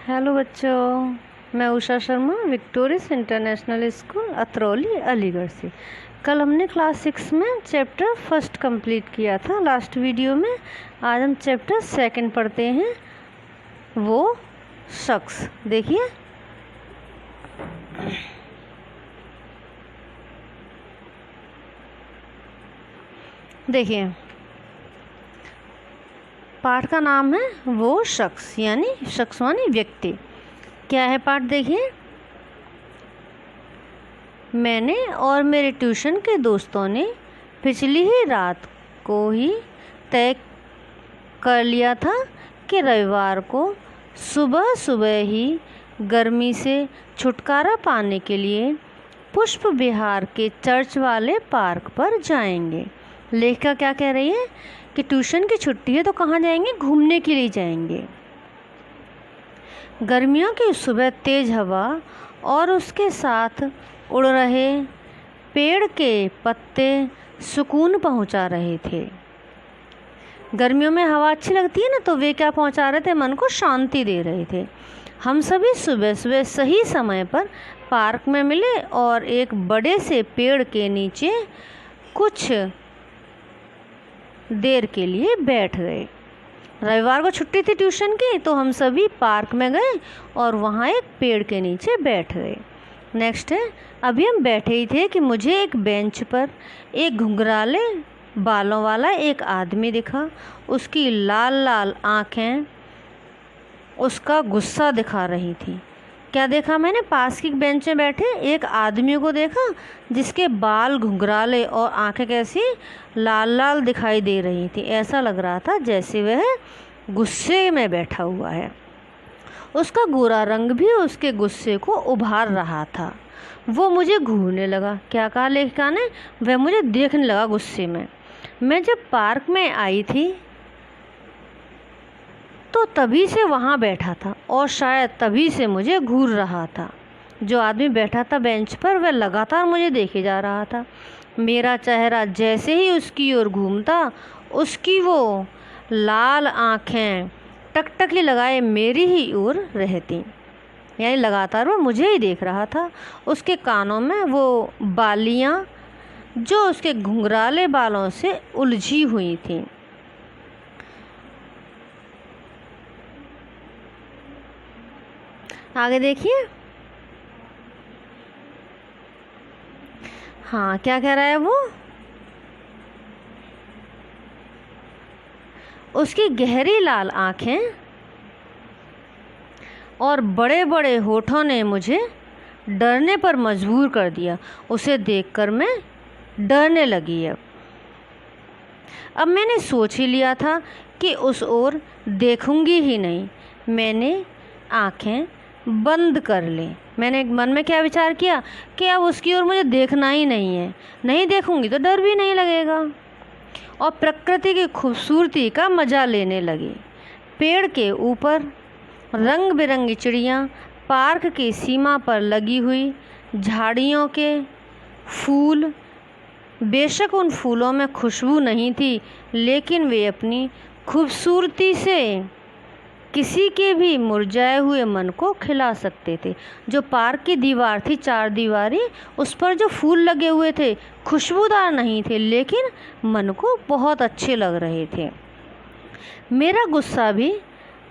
Hello बच्चों, मैं Usha Sharma victorious international school Atrauli Aligarh से। कल हमने क्लास 6 में चैप्टर फर्स्ट कंप्लीट किया था लास्ट वीडियो में। आज हम चैप्टर सेकंड पढ़ते हैं, वो शख्स। देखिए, पाठ का नाम है वो शख्स, यानी शख्स मानी व्यक्ति। क्या है पाठ? देखिए, मैंने और मेरे ट्यूशन के दोस्तों ने पिछली ही रात को ही तय कर लिया था कि रविवार को सुबह सुबह ही गर्मी से छुटकारा पाने के लिए पुष्प विहार के चर्च वाले पार्क पर जाएंगे। लेखिका क्या कह रही है कि ट्यूशन की छुट्टी है तो कहाँ जाएंगे? घूमने के लिए जाएंगे। गर्मियों की सुबह तेज़ हवा और उसके साथ उड़ रहे पेड़ के पत्ते सुकून पहुंचा रहे थे। गर्मियों में हवा अच्छी लगती है ना, तो वे क्या पहुंचा रहे थे? मन को शांति दे रहे थे। हम सभी सुबह सुबह सही समय पर पार्क में मिले और एक बड़े से पेड़ के नीचे कुछ देर के लिए बैठ गए। रविवार को छुट्टी थी ट्यूशन की, तो हम सभी पार्क में गए और वहाँ एक पेड़ के नीचे बैठ गए। नेक्स्ट है, अभी हम बैठे ही थे कि मुझे एक बेंच पर एक घुंघराले बालों वाला एक आदमी दिखा। उसकी लाल लाल आँखें उसका गुस्सा दिखा रही थी। क्या देखा मैंने? पास की बेंच में बैठे एक आदमी को देखा जिसके बाल घुंघराले और आंखें कैसी लाल लाल दिखाई दे रही थी। ऐसा लग रहा था जैसे वह गुस्से में बैठा हुआ है। उसका गोरा रंग भी उसके गुस्से को उभार रहा था। वो मुझे घूरने लगा। क्या कहा लेखिका ने? वह मुझे देखने लगा गुस्से में। मैं जब पार्क में आई थी तो तभी से वहाँ बैठा था और शायद तभी से मुझे घूर रहा था। जो आदमी बैठा था बेंच पर, वह लगातार मुझे देखे जा रहा था। मेरा चेहरा जैसे ही उसकी ओर घूमता, उसकी वो लाल आँखें टकटकी लगाए मेरी ही ओर रहती, यानी लगातार वो मुझे ही देख रहा था। उसके कानों में वो बालियाँ जो उसके घुंघराले बालों से उलझी हुई थीं। आगे देखिए। हाँ, क्या कह रहा है वो? उसकी गहरी लाल आँखें और बड़े बड़े होठों ने मुझे डरने पर मजबूर कर दिया। उसे देखकर मैं डरने लगी। अब मैंने सोच ही लिया था कि उस ओर देखूंगी ही नहीं। मैंने आँखें बंद कर ली। मैंने मन में क्या विचार किया कि अब उसकी ओर मुझे देखना ही नहीं है। नहीं देखूंगी तो डर भी नहीं लगेगा। और प्रकृति की खूबसूरती का मज़ा लेने लगी। पेड़ के ऊपर रंग बिरंगी चिड़ियाँ, पार्क की सीमा पर लगी हुई झाड़ियों के फूल। बेशक उन फूलों में खुशबू नहीं थी, लेकिन वे अपनी खूबसूरती से किसी के भी मुरझाए हुए मन को खिला सकते थे। जो पार्क की दीवार थी, चार दीवारी, उस पर जो फूल लगे हुए थे खुशबूदार नहीं थे, लेकिन मन को बहुत अच्छे लग रहे थे। मेरा गुस्सा भी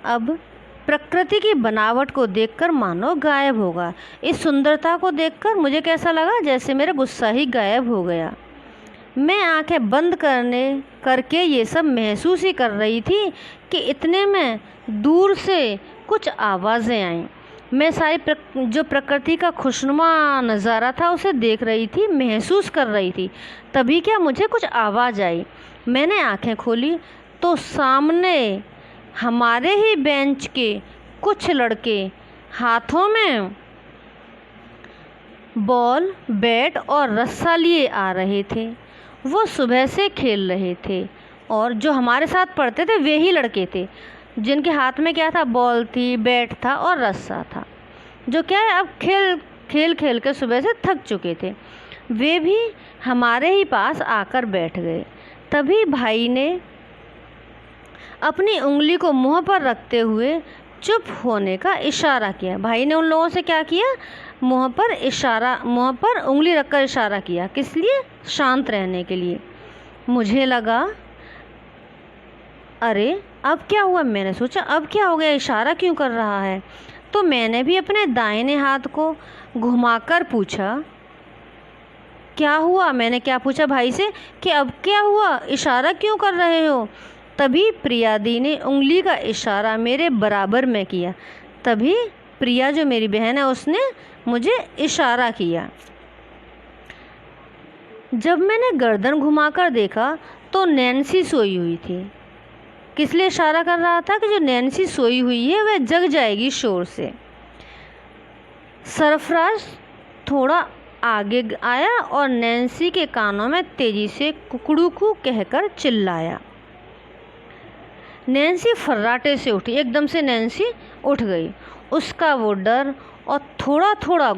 अब प्रकृति की बनावट को देखकर मानो गायब होगा। इस सुंदरता को देखकर मुझे कैसा लगा? जैसे मेरा गुस्सा ही गायब हो गया। मैं आंखें बंद करके ये सब महसूस ही कर रही थी कि इतने में दूर से कुछ आवाज़ें आईं। मैं सारी जो प्रकृति का खुशनुमा नज़ारा था उसे देख रही थी, महसूस कर रही थी। तभी क्या मुझे कुछ आवाज़ आई। मैंने आंखें खोली तो सामने हमारे ही बेंच के कुछ लड़के हाथों में बॉल, बैट और रस्सा लिए आ रहे थे। वो सुबह से खेल रहे थे और जो हमारे साथ पढ़ते थे वे ही लड़के थे जिनके हाथ में क्या था? बॉल थी, बैट था और रस्सा था। जो क्या है, अब खेल खेल के सुबह से थक चुके थे। वे भी हमारे ही पास आकर बैठ गए। तभी भाई ने अपनी उंगली को मुंह पर रखते हुए चुप होने का इशारा किया। भाई ने उन लोगों से क्या किया, मुँह पर उंगली रखकर इशारा किया। किस लिए, शांत रहने के लिए। मुझे लगा अरे अब क्या हुआ, मैंने सोचा अब क्या हो गया, इशारा क्यों कर रहा है। तो मैंने भी अपने दाहिने हाथ को घुमाकर पूछा क्या हुआ। मैंने क्या पूछा भाई से कि अब क्या हुआ, इशारा क्यों कर रहे हो। तभी प्रिया दी ने उंगली का इशारा मेरे बराबर में किया। तभी प्रिया जो मेरी बहन है उसने मुझे इशारा किया। जब मैंने गर्दन घुमाकर देखा तो नैन्सी सोई हुई थी। किस लिए इशारा कर रहा था कि जो नैन्सी सोई हुई है वह जग जाएगी शोर से। सरफराज थोड़ा आगे आया और नैन्सी के कानों में तेजी से कुकड़ूकू कहकर चिल्लाया। नैन्सी फर्राटे से उठी, एकदम से नैन्सी उठ गई। उसका वो डर और थोड़ा थोड़ा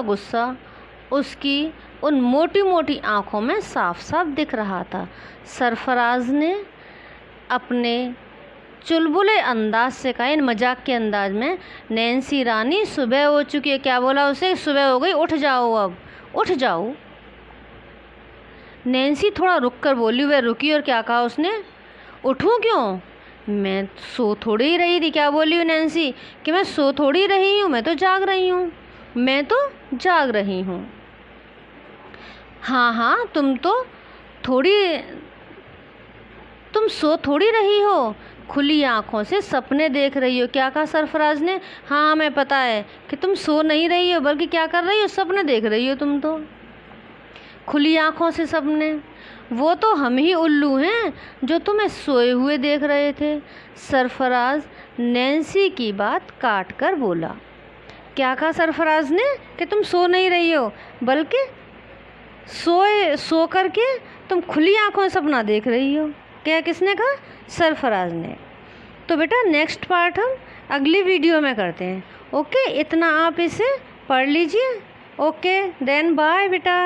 गुस्सा उसकी उन मोटी मोटी आँखों में साफ साफ दिख रहा था। सरफराज ने अपने चुलबुले अंदाज से कहा, इन मजाक के अंदाज में, नैन्सी रानी सुबह हो चुकी है। क्या बोला उसे, सुबह हो गई, उठ जाओ, अब उठ जाओ। नैन्सी थोड़ा रुक कर बोली। वह रुकी और क्या कहा उसने, उठूं क्यों, मैं सो थोड़ी ही रही थी। क्या बोली नैन्सी कि मैं सो थोड़ी रही हूँ, मैं तो जाग रही हूँ, मैं तो जाग रही हूँ। हाँ तुम सो थोड़ी रही हो, खुली आँखों से सपने देख रही हो। क्या कहा सरफराज ने, हाँ हमें पता है कि तुम सो नहीं रही हो, बल्कि क्या कर रही हो, सपने देख रही हो। तुम तो खुली आँखों से सपने, वो तो हम ही उल्लू हैं जो तुम्हें सोए हुए देख रहे थे। सरफराज नैन्सी की बात काट कर बोला। क्या कहा सरफराज ने कि तुम सो नहीं रही हो, बल्कि सो करके तुम खुली आँखों से सपना देख रही हो। क्या किसने कहा, सरफराज ने। तो बेटा नेक्स्ट पार्ट हम अगली वीडियो में करते हैं। ओके, इतना आप इसे पढ़ लीजिए। ओके देन बाय बेटा।